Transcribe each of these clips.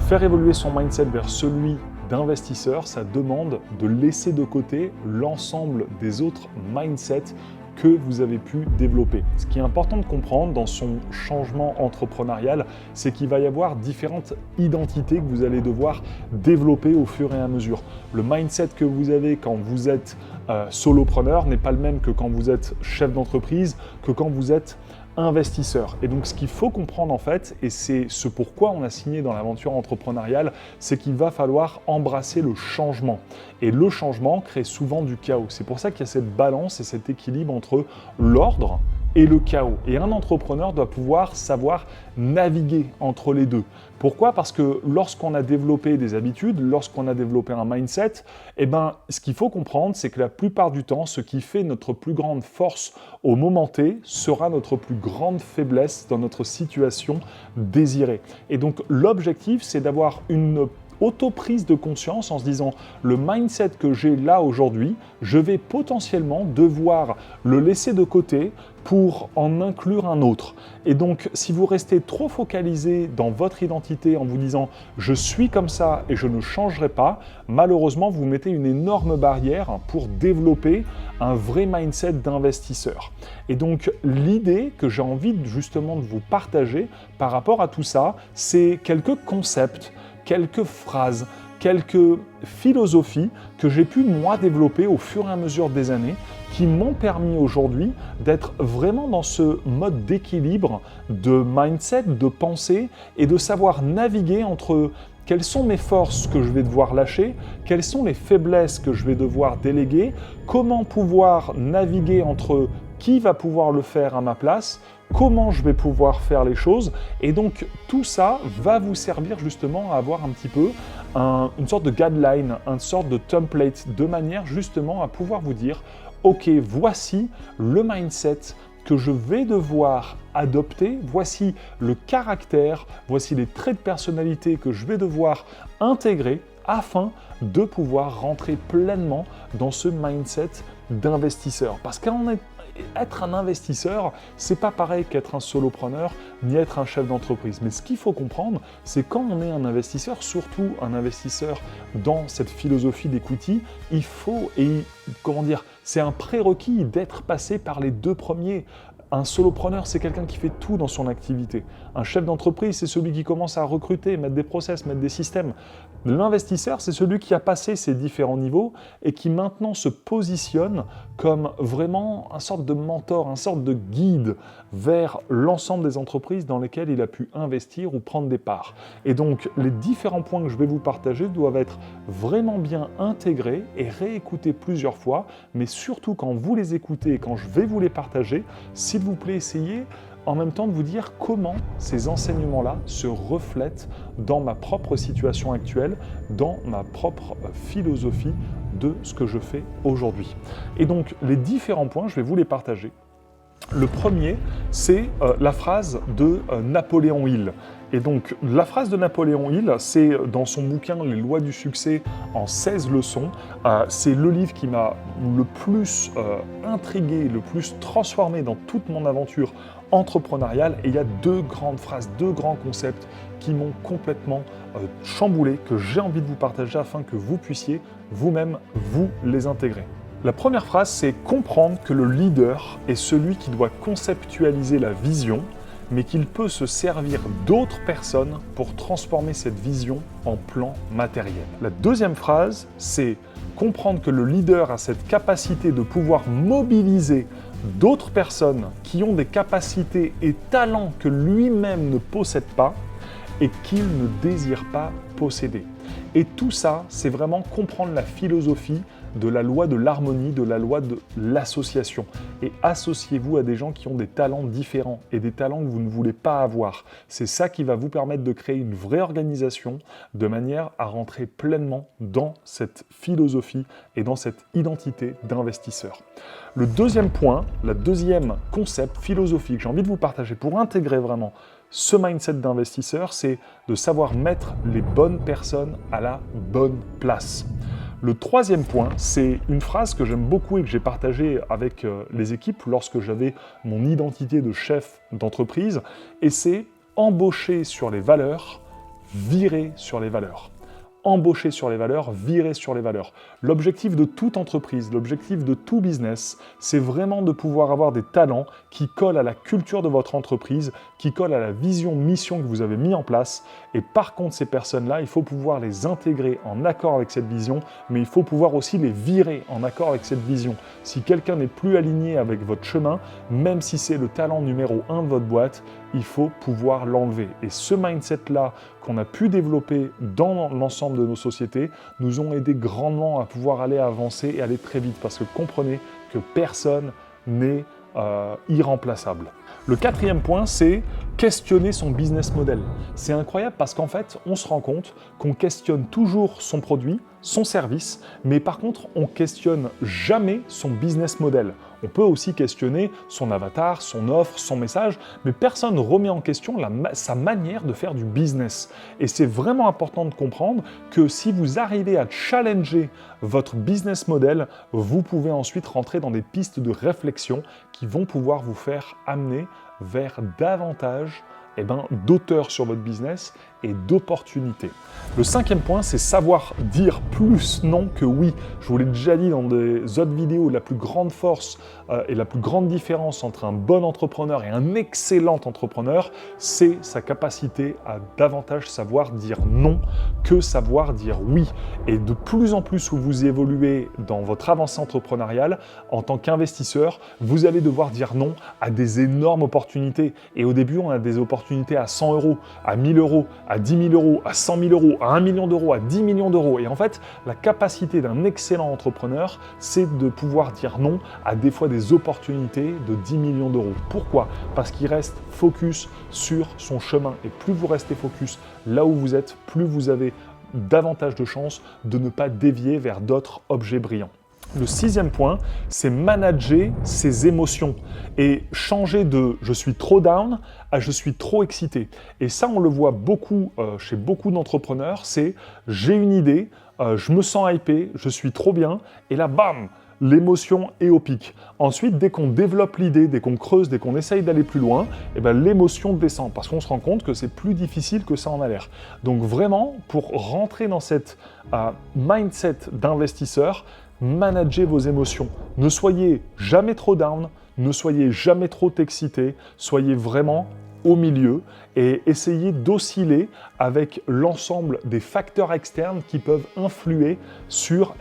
Faire évoluer son mindset vers celui d'investisseur, ça demande de laisser de côté l'ensemble des autres mindsets que vous avez pu développer. Ce qui est important de comprendre dans son changement entrepreneurial, c'est qu'il va y avoir différentes identités que vous allez devoir développer au fur et à mesure. Le mindset que vous avez quand vous êtes solopreneur n'est pas le même que quand vous êtes chef d'entreprise, que quand vous êtes investisseur. Et donc ce qu'il faut comprendre en fait, et c'est ce pourquoi on a signé dans l'aventure entrepreneuriale, c'est qu'il va falloir embrasser le changement. Et le changement crée souvent du chaos. C'est pour ça qu'il y a cette balance et cet équilibre entre l'ordre et le chaos. Et un entrepreneur doit pouvoir savoir naviguer entre les deux. Pourquoi ? Parce que lorsqu'on a développé des habitudes, lorsqu'on a développé un mindset, ce qu'il faut comprendre, c'est que la plupart du temps, ce qui fait notre plus grande force au moment T sera notre plus grande faiblesse dans notre situation désirée. Et donc l'objectif, c'est d'avoir une auto-prise de conscience en se disant le mindset que j'ai là aujourd'hui, je vais potentiellement devoir le laisser de côté pour en inclure un autre. Et donc, si vous restez trop focalisé dans votre identité en vous disant « je suis comme ça et je ne changerai pas », malheureusement, vous mettez une énorme barrière pour développer un vrai mindset d'investisseur. Et donc, l'idée que j'ai envie justement de vous partager par rapport à tout ça, c'est quelques concepts, quelques phrases, quelques philosophies que j'ai pu moi développer au fur et à mesure des années qui m'ont permis aujourd'hui d'être vraiment dans ce mode d'équilibre, de mindset, de pensée et de savoir naviguer entre quelles sont mes forces que je vais devoir lâcher, quelles sont les faiblesses que je vais devoir déléguer, comment pouvoir naviguer entre qui va pouvoir le faire à ma place, comment je vais pouvoir faire les choses. Et donc tout ça va vous servir justement à avoir un petit peu une sorte de guideline, une sorte de template, de manière justement à pouvoir vous dire ok, voici le mindset que je vais devoir adopter, voici le caractère, voici les traits de personnalité que je vais devoir intégrer afin de pouvoir rentrer pleinement dans ce mindset d'investisseur. Parce qu'être un investisseur, c'est pas pareil qu'être un solopreneur ni être un chef d'entreprise. Mais ce qu'il faut comprendre, c'est quand on est un investisseur, surtout un investisseur dans cette philosophie d'equity, il faut, c'est un prérequis d'être passé par les deux premiers. Un solopreneur, c'est quelqu'un qui fait tout dans son activité. Un chef d'entreprise, c'est celui qui commence à recruter, mettre des process, mettre des systèmes. L'investisseur, c'est celui qui a passé ces différents niveaux et qui maintenant se positionne comme vraiment un sorte de mentor, un sorte de guide vers l'ensemble des entreprises dans lesquelles il a pu investir ou prendre des parts. Et donc, les différents points que je vais vous partager doivent être vraiment bien intégrés et réécoutés plusieurs fois, mais surtout quand vous les écoutez et quand je vais vous les partager, s'il vous plaît, essayez en même temps de vous dire comment ces enseignements-là se reflètent dans ma propre situation actuelle, dans ma propre philosophie de ce que je fais aujourd'hui. Et donc, les différents points, je vais vous les partager. Le premier, c'est la phrase de Napoléon Hill. Et donc, la phrase de Napoléon Hill, c'est dans son bouquin « Les lois du succès en 16 leçons ». C'est le livre qui m'a le plus intrigué, le plus transformé dans toute mon aventure entrepreneuriale. Et il y a deux grandes phrases, deux grands concepts qui m'ont complètement chamboulé, que j'ai envie de vous partager afin que vous puissiez vous-même vous les intégrer. La première phrase, c'est comprendre que le leader est celui qui doit conceptualiser la vision, mais qu'il peut se servir d'autres personnes pour transformer cette vision en plan matériel. La deuxième phrase, c'est comprendre que le leader a cette capacité de pouvoir mobiliser d'autres personnes qui ont des capacités et talents que lui-même ne possède pas et qu'il ne désire pas posséder. Et tout ça, c'est vraiment comprendre la philosophie de la loi de l'harmonie, de la loi de l'association. Et associez-vous à des gens qui ont des talents différents et des talents que vous ne voulez pas avoir. C'est ça qui va vous permettre de créer une vraie organisation de manière à rentrer pleinement dans cette philosophie et dans cette identité d'investisseur. Le deuxième point, le deuxième concept philosophique que j'ai envie de vous partager pour intégrer vraiment ce mindset d'investisseur, c'est de savoir mettre les bonnes personnes à la bonne place. Le troisième point, c'est une phrase que j'aime beaucoup et que j'ai partagée avec les équipes lorsque j'avais mon identité de chef d'entreprise, et c'est embaucher sur les valeurs, virer sur les valeurs. Embaucher sur les valeurs, virer sur les valeurs. L'objectif de toute entreprise, l'objectif de tout business, c'est vraiment de pouvoir avoir des talents qui collent à la culture de votre entreprise, qui collent à la vision, mission que vous avez mis en place. Et par contre, ces personnes-là, il faut pouvoir les intégrer en accord avec cette vision, mais il faut pouvoir aussi les virer en accord avec cette vision. Si quelqu'un n'est plus aligné avec votre chemin, même si c'est le talent numéro 1 de votre boîte, il faut pouvoir l'enlever. Et ce mindset-là qu'on a pu développer dans l'ensemble de nos sociétés nous ont aidé grandement à pouvoir aller avancer et aller très vite. Parce que comprenez que personne n'est irremplaçable. Le quatrième point, c'est questionner son business model. C'est incroyable parce qu'en fait, on se rend compte qu'on questionne toujours son produit, son service, mais par contre, on questionne jamais son business model. On peut aussi questionner son avatar, son offre, son message, mais personne ne remet en question sa manière de faire du business. Et c'est vraiment important de comprendre que si vous arrivez à challenger votre business model, vous pouvez ensuite rentrer dans des pistes de réflexion qui vont pouvoir vous faire amener vers davantage d'auteur sur votre business et d'opportunités. Le cinquième point, c'est savoir dire plus non que oui. Je vous l'ai déjà dit dans des autres vidéos, la plus grande force et la plus grande différence entre un bon entrepreneur et un excellent entrepreneur, c'est sa capacité à davantage savoir dire non que savoir dire oui. Et de plus en plus où vous évoluez dans votre avancée entrepreneuriale, en tant qu'investisseur, vous allez devoir dire non à des énormes opportunités. Et au début, on a des opportunités à 100 euros, à 1000 euros, à 10 000 euros, à 100 000 euros, à 1 million d'euros, à 10 millions d'euros. Et en fait, la capacité d'un excellent entrepreneur, c'est de pouvoir dire non à des fois des opportunités de 10 millions d'euros. Pourquoi? Parce qu'il reste focus sur son chemin. Et plus vous restez focus là où vous êtes, plus vous avez davantage de chances de ne pas dévier vers d'autres objets brillants. Le sixième point, c'est manager ses émotions et changer de « je suis trop down » à « je suis trop excité ». Et ça, on le voit beaucoup chez beaucoup d'entrepreneurs, c'est « j'ai une idée, je me sens hypé, je suis trop bien » et là, bam, l'émotion est au pic. Ensuite, dès qu'on développe l'idée, dès qu'on creuse, dès qu'on essaye d'aller plus loin, l'émotion descend parce qu'on se rend compte que c'est plus difficile que ça en a l'air. Donc vraiment, pour rentrer dans cette mindset d'investisseur, managez vos émotions. Ne soyez jamais trop down, ne soyez jamais trop excité, soyez vraiment au milieu et essayez d'osciller avec l'ensemble des facteurs externes qui peuvent influer sur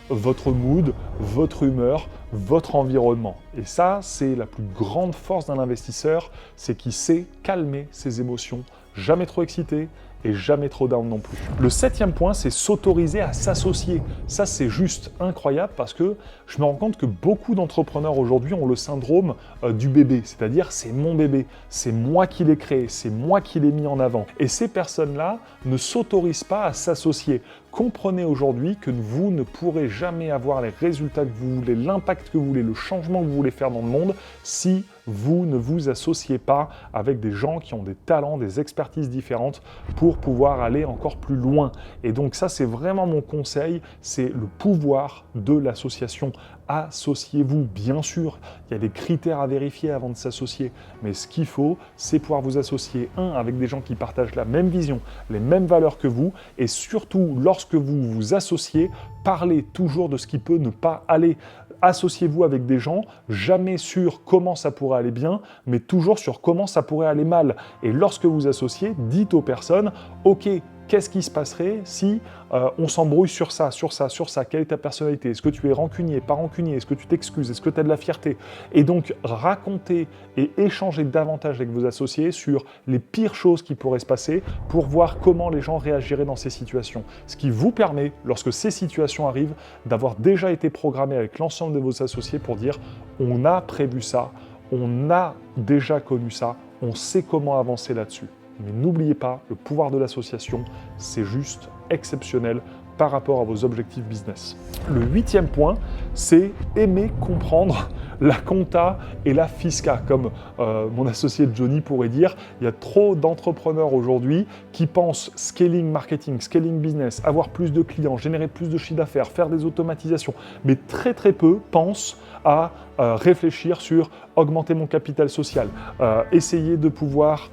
votre mood, votre humeur, votre environnement. Et ça, c'est la plus grande force d'un investisseur, c'est qu'il sait calmer ses émotions, jamais trop excité, et jamais trop down non plus. Le septième point, c'est s'autoriser à s'associer. Ça, c'est juste incroyable parce que je me rends compte que beaucoup d'entrepreneurs aujourd'hui ont le syndrome du bébé, c'est-à-dire c'est mon bébé, c'est moi qui l'ai créé, c'est moi qui l'ai mis en avant. Et ces personnes-là ne s'autorisent pas à s'associer. Comprenez aujourd'hui que vous ne pourrez jamais avoir les résultats que vous voulez, l'impact que vous voulez, le changement que vous voulez faire dans le monde si vous ne vous associez pas avec des gens qui ont des talents, des expertises différentes pour pouvoir aller encore plus loin. Et donc ça, c'est vraiment mon conseil, c'est le pouvoir de l'association. Associez-vous, bien sûr, il y a des critères à vérifier avant de s'associer, mais ce qu'il faut, c'est pouvoir vous associer, avec des gens qui partagent la même vision, les mêmes valeurs que vous, et surtout, lorsque vous vous associez, parlez toujours de ce qui peut ne pas aller. Associez-vous avec des gens, jamais sur comment ça pourrait aller bien, mais toujours sur comment ça pourrait aller mal. Et lorsque vous associez, dites aux personnes, ok, qu'est-ce qui se passerait si on s'embrouille sur ça, sur ça, sur ça? Quelle est ta personnalité? Est-ce que tu es rancunier, pas rancunier? Est-ce que tu t'excuses? Est-ce que tu as de la fierté? Et donc, racontez et échangez davantage avec vos associés sur les pires choses qui pourraient se passer pour voir comment les gens réagiraient dans ces situations. Ce qui vous permet, lorsque ces situations arrivent, d'avoir déjà été programmé avec l'ensemble de vos associés pour dire « on a prévu ça, on a déjà connu ça, on sait comment avancer là-dessus ». Mais n'oubliez pas, le pouvoir de l'association, c'est juste exceptionnel par rapport à vos objectifs business. Le 8e point, c'est aimer comprendre la compta et la fisca. Comme mon associé Johnny pourrait dire, il y a trop d'entrepreneurs aujourd'hui qui pensent scaling marketing, scaling business, avoir plus de clients, générer plus de chiffre d'affaires, faire des automatisations, mais très très peu pensent à réfléchir sur augmenter mon capital social, essayer de pouvoir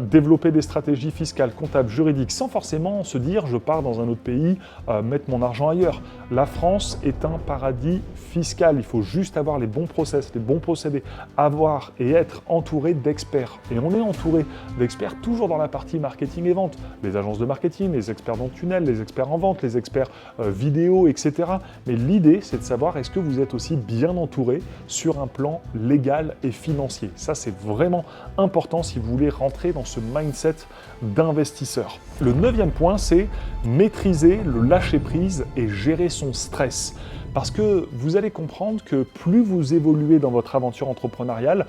développer des stratégies fiscales, comptables, juridiques, sans forcément se dire je pars dans un autre pays, mettre mon argent ailleurs. La France est un paradis fiscal, il faut juste avoir les bons process, les bons procédés, avoir et être entouré d'experts. Et on est entouré d'experts toujours dans la partie marketing et vente, les agences de marketing, les experts dans le tunnel, les experts en vente, les experts vidéo, etc. Mais l'idée, c'est de savoir est-ce que vous êtes aussi bien entouré sur un plan légal et financier. Ça, c'est vraiment important si vous voulez rentrer dans ce mindset d'investisseur. Le 9e point, c'est maîtriser le lâcher-prise et gérer son stress. Parce que vous allez comprendre que plus vous évoluez dans votre aventure entrepreneuriale,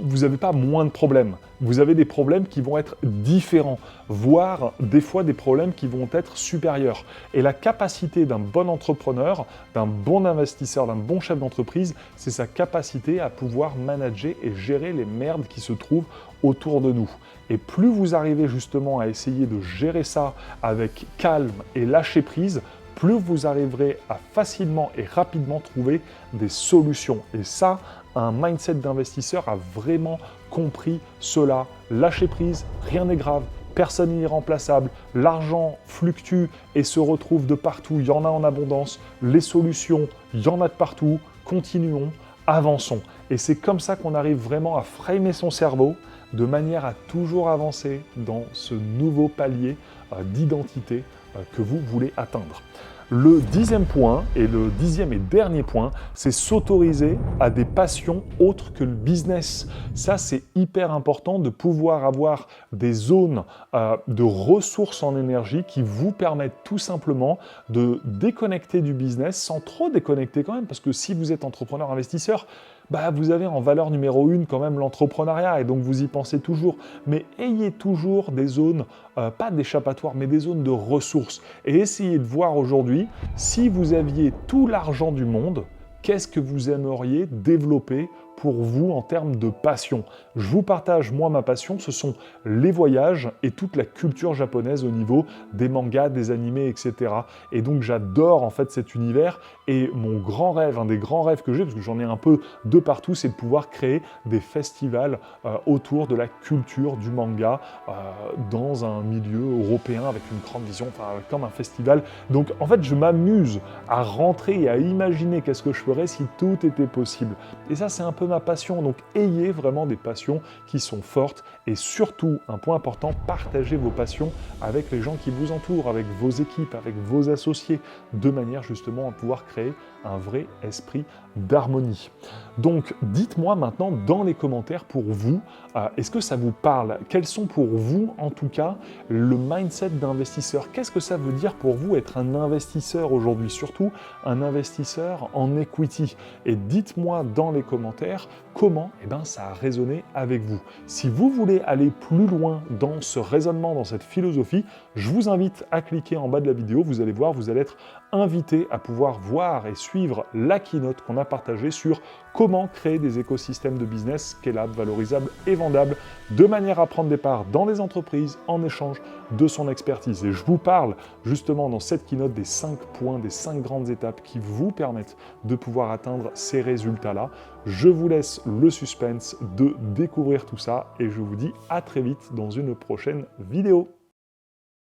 vous n'avez pas moins de problèmes. Vous avez des problèmes qui vont être différents, voire des fois des problèmes qui vont être supérieurs. Et la capacité d'un bon entrepreneur, d'un bon investisseur, d'un bon chef d'entreprise, c'est sa capacité à pouvoir manager et gérer les merdes qui se trouvent autour de nous. Et plus vous arrivez justement à essayer de gérer ça avec calme et lâcher prise, plus vous arriverez à facilement et rapidement trouver des solutions. Et ça, un mindset d'investisseur a vraiment compris cela. Lâcher prise, rien n'est grave, personne n'est irremplaçable, l'argent fluctue et se retrouve de partout, il y en a en abondance, les solutions, il y en a de partout, continuons, avançons. Et c'est comme ça qu'on arrive vraiment à framer son cerveau de manière à toujours avancer dans ce nouveau palier d'identité que vous voulez atteindre. Le 10e point, et le 10e et dernier point, c'est s'autoriser à des passions autres que le business. Ça, c'est hyper important de pouvoir avoir des zones de ressources en énergie qui vous permettent tout simplement de déconnecter du business sans trop déconnecter quand même, parce que si vous êtes entrepreneur investisseur, vous avez en valeur numéro 1 quand même l'entrepreneuriat et donc vous y pensez toujours. Mais ayez toujours des zones, pas d'échappatoire, mais des zones de ressources. Et essayez de voir aujourd'hui, si vous aviez tout l'argent du monde, qu'est-ce que vous aimeriez développer pour vous en termes de passion. Je vous partage, moi, ma passion, ce sont les voyages et toute la culture japonaise au niveau des mangas, des animés, etc. Et donc, j'adore en fait cet univers et mon grand rêve, un des grands rêves que j'ai, parce que j'en ai un peu de partout, c'est de pouvoir créer des festivals autour de la culture du manga dans un milieu européen avec une grande vision, comme un festival. Donc, en fait, je m'amuse à rentrer et à imaginer qu'est-ce que je ferais si tout était possible. Et ça, c'est un peu ma passion, donc ayez vraiment des passions qui sont fortes et surtout, un point important, partagez vos passions avec les gens qui vous entourent, avec vos équipes, avec vos associés, de manière justement à pouvoir créer un vrai esprit d'harmonie. Donc dites-moi maintenant dans les commentaires pour vous, est-ce que ça vous parle? Quels sont pour vous en tout cas le mindset d'investisseur? Qu'est-ce que ça veut dire pour vous être un investisseur aujourd'hui, surtout un investisseur en equity? Et dites-moi dans les commentaires comment ça a résonné avec vous. Si vous voulez aller plus loin dans ce raisonnement, dans cette philosophie, je vous invite à cliquer en bas de la vidéo, vous allez voir, vous allez être invité à pouvoir voir et suivre la keynote qu'on a partagée sur comment créer des écosystèmes de business scalables, valorisables et vendables de manière à prendre des parts dans les entreprises en échange de son expertise. Et je vous parle justement dans cette keynote des 5 points, des 5 grandes étapes qui vous permettent de pouvoir atteindre ces résultats-là. Je vous laisse le suspense de découvrir tout ça et je vous dis à très vite dans une prochaine vidéo.